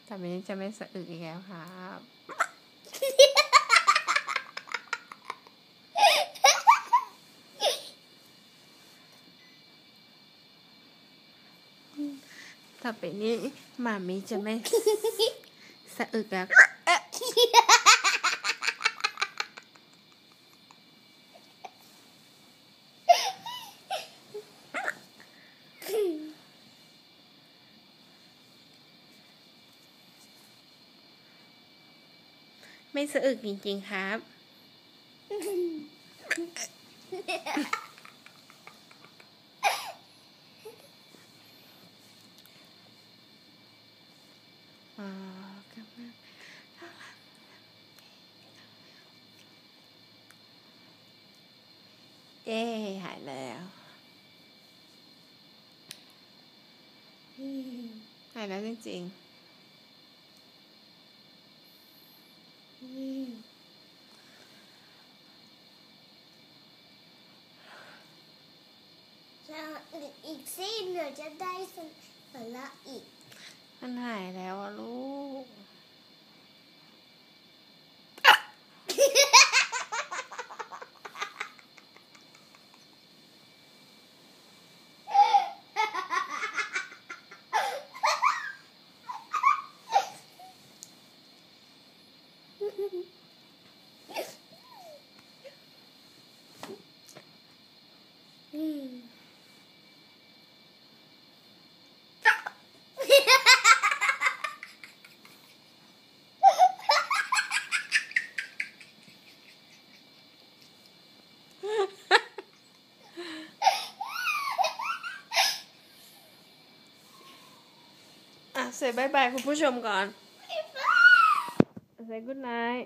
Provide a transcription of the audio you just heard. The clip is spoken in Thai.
ต่อไปนี้จะไม่สะอึกอีกแล้วครับต่อไปนี้หมามีจะไม่สะอึกแล้วไม่สะอึกจริงๆครับเย้หายแล้วหายแล้วจริงๆอีกสิหนูจะได้สาระอีกมันหายแล้วอะลูกเสร็จบายบายคุณผู้ชมก่อนเสร็จ good night